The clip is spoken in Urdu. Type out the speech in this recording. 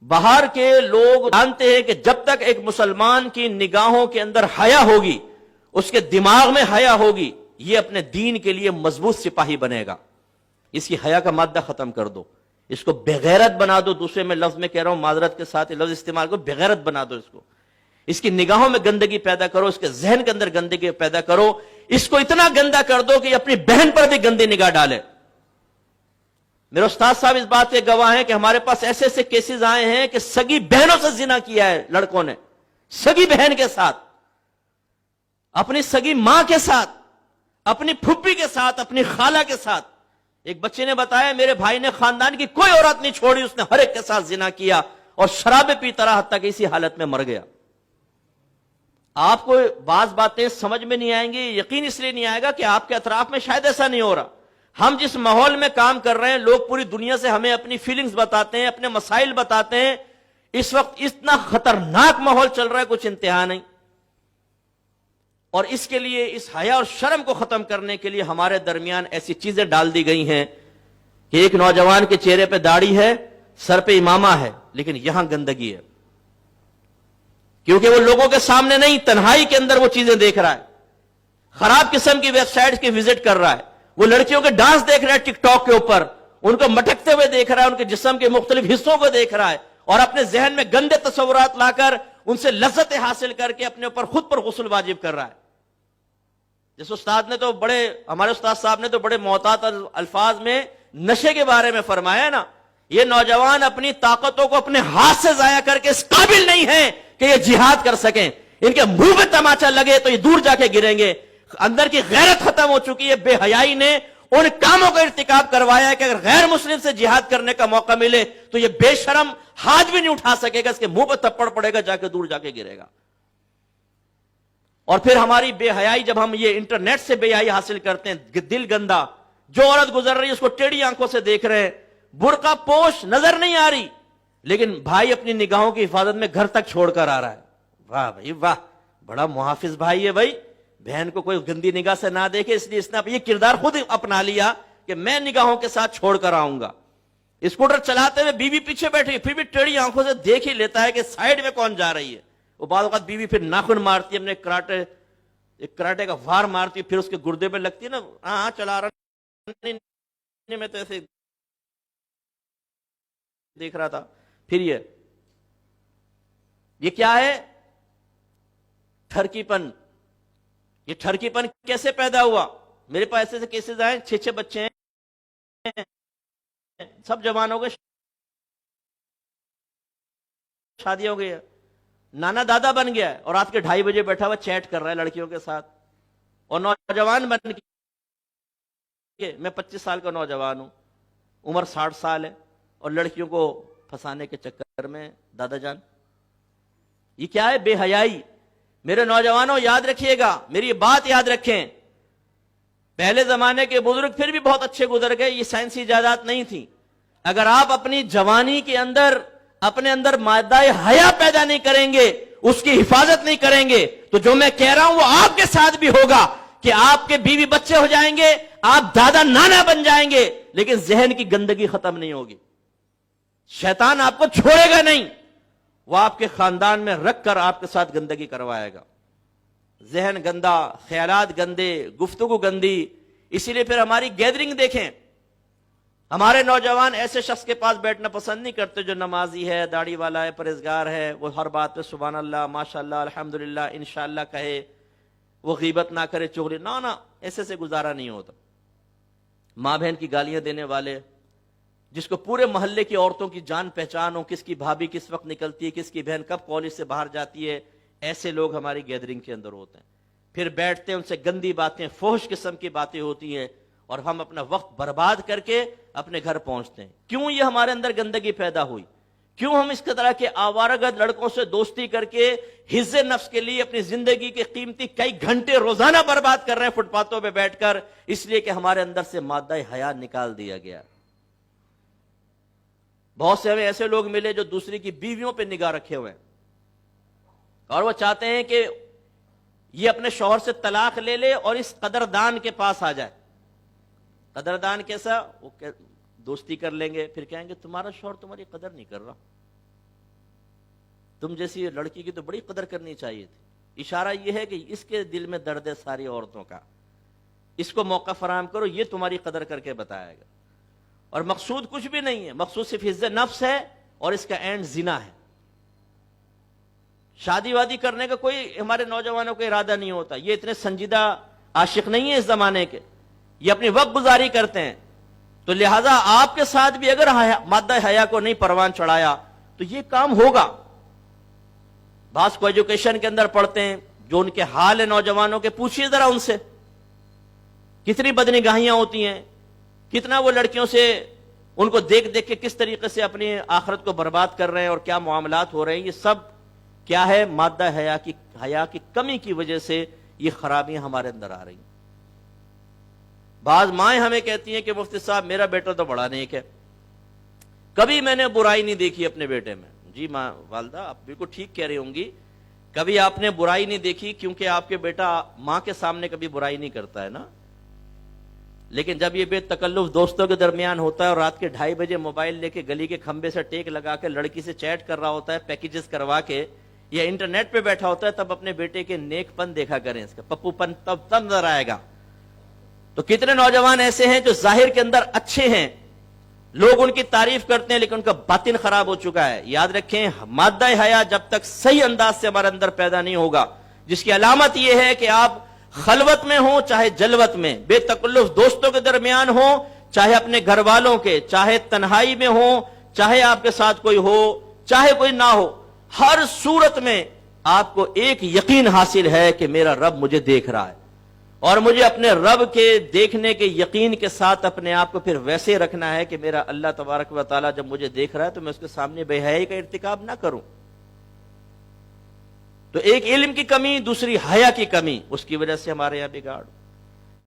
باہر کے لوگ جانتے ہیں کہ جب تک ایک مسلمان کی نگاہوں کے اندر حیا ہوگی، اس کے دماغ میں حیا ہوگی، یہ اپنے دین کے لیے مضبوط سپاہی بنے گا۔ اس کی حیا کا مادہ ختم کر دو، اس کو بغیرت بنا دو۔ دوسرے میں لفظ میں کہہ رہا ہوں، معذرت کے ساتھ لفظ استعمال کرو، بغیرت بنا دو اس کو۔ اس کی نگاہوں میں گندگی پیدا کرو، اس کے ذہن کے اندر گندگی پیدا کرو، اس کو اتنا گندا کر دو کہ اپنی بہن پر بھی گندی نگاہ ڈالے۔ میرے استاد صاحب اس بات کے گواہ ہیں کہ ہمارے پاس ایسے ایسے کیسز آئے ہیں کہ سگی بہنوں سے زنا کیا ہے لڑکوں نے، سگی بہن کے ساتھ، اپنی سگی ماں کے ساتھ، اپنی پھپھی کے ساتھ، اپنی خالہ کے ساتھ۔ ایک بچے نے بتایا میرے بھائی نے خاندان کی کوئی عورت نہیں چھوڑی، اس نے ہر ایک کے ساتھ زنا کیا اور شرابیں پیتا رہا حتیٰ کہ اسی حالت میں مر گیا۔ آپ کو بعض باتیں سمجھ میں نہیں آئیں گی، یقین اس لیے نہیں آئے گا کہ آپ کے اطراف میں شاید ایسا نہیں ہو رہا۔ ہم جس ماحول میں کام کر رہے ہیں، لوگ پوری دنیا سے ہمیں اپنی فیلنگز بتاتے ہیں، اپنے مسائل بتاتے ہیں۔ اس وقت اتنا خطرناک ماحول چل رہا ہے، کچھ انتہا نہیں۔ اور اس کے لیے، اس حیا اور شرم کو ختم کرنے کے لیے ہمارے درمیان ایسی چیزیں ڈال دی گئی ہیں کہ ایک نوجوان کے چہرے پہ داڑھی ہے، سر پہ امامہ ہے، لیکن یہاں گندگی ہے، کیونکہ وہ لوگوں کے سامنے نہیں، تنہائی کے اندر وہ چیزیں دیکھ رہا ہے، خراب قسم کی ویب سائٹس کی وزٹ کر رہا ہے، وہ لڑکیوں کے ڈانس دیکھ رہا ہے ٹک ٹاک کے اوپر، ان کو مٹکتے ہوئے دیکھ رہا ہے، ان کے جسم کے مختلف حصوں کو دیکھ رہا ہے، اور اپنے ذہن میں گندے تصورات لا کر ان سے لذتیں حاصل کر کے اپنے اوپر خود پر غسل واجب کر رہا ہے۔ جس استاد نے تو ہمارے استاد صاحب نے تو بڑے محتاط الفاظ میں نشے کے بارے میں فرمایا نا، یہ نوجوان اپنی طاقتوں کو اپنے ہاتھ سے ضائع کر کے اس قابل نہیں ہیں کہ یہ جہاد کر سکیں، ان کے منہ میں تماچا لگے تو یہ دور جا کے گریں گے۔ اندر کی غیرت ختم ہو چکی ہے، بے حیائی نے ان کاموں کا ارتکاب کروایا ہے کہ اگر غیر مسلم سے جہاد کرنے کا موقع ملے تو یہ بے شرم ہاتھ بھی نہیں اٹھا سکے گا، اس کے منہ پہ تھپڑ پڑے گا، جا کے دور جا کے گرے گا۔ اور پھر ہماری بے حیائی، جب ہم یہ انٹرنیٹ سے بے حیائی حاصل کرتے ہیں، دل گندا، جو عورت گزر رہی ہے اس کو ٹیڑھی آنکھوں سے دیکھ رہے ہیں، برقع پوش نظر نہیں آ رہی، لیکن بھائی اپنی نگاہوں کی حفاظت میں گھر تک چھوڑ کر آ رہا ہے۔ واہ بھائی واہ، بڑا محافظ بھائی ہے بھائی، بہن کو کوئی گندی نگاہ سے نہ دیکھے، اس لیے اس نے یہ کردار خود اپنا لیا کہ میں نگاہوں کے ساتھ چھوڑ کر آؤں گا۔ اسکوٹر چلاتے ہوئے بیوی پیچھے بیٹھی پھر بھی ٹیڑھی آنکھوں سے دیکھ ہی لیتا ہے کہ سائیڈ میں کون جا رہی ہے۔ وہ بعض اوقات بیوی پھر ناخن مارتی ہے، اپنے کراٹے کا وار مارتی ہے، پھر اس کے گردے پہ لگتی ہے نا، ہاں چلا رہا، میں تو ایسے دیکھ رہا تھا۔ پھر یہ کیا ہے؟ ٹھرکی پن۔ یہ ٹھرکی پن کیسے پیدا ہوا؟ میرے پاس ایسے کیسز آئے، 6 بچے ہیں، سب جوان ہو گئے، شادی ہو گئی ہے، نانا دادا بن گیا ہے، اور رات کے 2:30 بجے بیٹھا ہوا چیٹ کر رہا ہے لڑکیوں کے ساتھ، اور نوجوان بن کے، میں 25 سال کا نوجوان ہوں، عمر 60 سال ہے، اور لڑکیوں کو پھنسانے کے چکر میں دادا جان۔ یہ کیا ہے؟ بے حیائی۔ میرے نوجوانوں یاد رکھیے گا، میری یہ بات یاد رکھیں، پہلے زمانے کے بزرگ پھر بھی بہت اچھے گزر گئے، یہ سائنسی ایجادات نہیں تھی۔ اگر آپ اپنی جوانی کے اندر اپنے اندر مادہ حیا پیدا نہیں کریں گے، اس کی حفاظت نہیں کریں گے، تو جو میں کہہ رہا ہوں وہ آپ کے ساتھ بھی ہوگا کہ آپ کے بیوی بچے ہو جائیں گے، آپ دادا نانا بن جائیں گے، لیکن ذہن کی گندگی ختم نہیں ہوگی۔ شیطان آپ کو چھوڑے گا نہیں، وہ آپ کے خاندان میں رکھ کر آپ کے ساتھ گندگی کروائے گا۔ ذہن گندا، خیالات گندے، گفتگو گندی۔ اسی لیے پھر ہماری گیدرنگ دیکھیں، ہمارے نوجوان ایسے شخص کے پاس بیٹھنا پسند نہیں کرتے جو نمازی ہے، داڑھی والا ہے، پرہیزگار ہے، وہ ہر بات پہ سبحان اللہ، ماشاءاللہ، الحمدللہ، انشاءاللہ کہے، وہ غیبت نہ کرے، چغلی نہ، ایسے سے گزارا نہیں ہوتا۔ ماں بہن کی گالیاں دینے والے، جس کو پورے محلے کی عورتوں کی جان پہچان ہو، کس کی بھابھی کس وقت نکلتی ہے، کس کی بہن کب کالج سے باہر جاتی ہے، ایسے لوگ ہماری گیدرنگ کے اندر ہوتے ہیں۔ پھر بیٹھتے ہیں، ان سے گندی باتیں، فحش قسم کی باتیں ہوتی ہیں، اور ہم اپنا وقت برباد کر کے اپنے گھر پہنچتے ہیں۔ کیوں یہ ہمارے اندر گندگی پیدا ہوئی؟ کیوں ہم اس طرح کے آوارگرد لڑکوں سے دوستی کر کے حفظ نفس کے لیے اپنی زندگی کے قیمتی کئی گھنٹے روزانہ برباد کر رہے ہیں فٹ پاتھوں پہ بیٹھ کر؟ اس لیے کہ ہمارے اندر سے مادہ حیا نکال دیا گیا۔ بہت سے ہمیں ایسے لوگ ملے جو دوسری کی بیویوں پہ نگاہ رکھے ہوئے ہیں، اور وہ چاہتے ہیں کہ یہ اپنے شوہر سے طلاق لے لے اور اس قدردان کے پاس آ جائے۔ قدردان کیسا؟ وہ دوستی کر لیں گے، پھر کہیں گے تمہارا شوہر تمہاری قدر نہیں کر رہا، تم جیسی لڑکی کی تو بڑی قدر کرنی چاہیے تھی. اشارہ یہ ہے کہ اس کے دل میں درد ہے ساری عورتوں کا, اس کو موقع فراہم کرو, یہ تمہاری قدر کر کے بتائے گا. اور مقصود کچھ بھی نہیں ہے, مقصود صرف عزت نفس ہے, اور اس کا اینڈ زنا ہے. شادی وادی کرنے کا کوئی ہمارے نوجوانوں کا ارادہ نہیں ہوتا, یہ اتنے سنجیدہ عاشق نہیں ہے اس زمانے کے, یہ اپنی وقت گزاری کرتے ہیں. تو لہذا آپ کے ساتھ بھی اگر مادہ حیا کو نہیں پروان چڑھایا تو یہ کام ہوگا. بعض کو ایجوکیشن کے اندر پڑھتے ہیں, جو ان کے حال ہے نوجوانوں کے, پوچھیے ذرا ان سے, کتنی بدنگاہیاں ہوتی ہیں, کتنا وہ لڑکیوں سے ان کو دیکھ دیکھ کے کس طریقے سے اپنی آخرت کو برباد کر رہے ہیں, اور کیا معاملات ہو رہے ہیں. یہ سب کیا ہے؟ مادہ حیا کی کمی کی وجہ سے یہ خرابیاں ہمارے اندر آ رہی ہیں. بعض مائیں ہمیں کہتی ہیں کہ مفتی صاحب میرا بیٹا تو بڑا نیک ہے, کبھی میں نے برائی نہیں دیکھی اپنے بیٹے میں. جی ماں والدہ آپ بالکل ٹھیک کہہ رہی ہوں گی, کبھی آپ نے برائی نہیں دیکھی کیونکہ آپ کے بیٹا ماں کے سامنے کبھی برائی نہیں کرتا ہے نا. لیکن جب یہ بے تکلف دوستوں کے درمیان ہوتا ہے اور رات کے 2:30 بجے موبائل لے کے گلی کے کھمبے سے ٹیک لگا کے لڑکی سے چیٹ کر رہا ہوتا ہے, پیکیجز کروا کے, یا انٹرنیٹ پہ بیٹھا ہوتا ہے, تب اپنے بیٹے کے نیک پن دیکھا کریں, اس کا پپو پن تب نظر آئے گا. تو کتنے نوجوان ایسے ہیں جو ظاہر کے اندر اچھے ہیں, لوگ ان کی تعریف کرتے ہیں, لیکن ان کا باطن خراب ہو چکا ہے. یاد رکھیں, مادہ حیا جب تک صحیح انداز سے ہمارے اندر پیدا نہیں ہوگا, جس کی علامت یہ ہے کہ آپ خلوت میں ہوں چاہے جلوت میں, بے تکلف دوستوں کے درمیان ہوں چاہے اپنے گھر والوں کے, چاہے تنہائی میں ہوں چاہے آپ کے ساتھ کوئی ہو چاہے کوئی نہ ہو, ہر صورت میں آپ کو ایک یقین حاصل ہے کہ میرا رب مجھے دیکھ رہا ہے, اور مجھے اپنے رب کے دیکھنے کے یقین کے ساتھ اپنے آپ کو پھر ویسے رکھنا ہے کہ میرا اللہ تبارک و تعالیٰ جب مجھے دیکھ رہا ہے تو میں اس کے سامنے بے حیائی کا ارتکاب نہ کروں. تو ایک علم کی کمی, دوسری حیا کی کمی, اس کی وجہ سے ہمارے یہاں بگاڑ.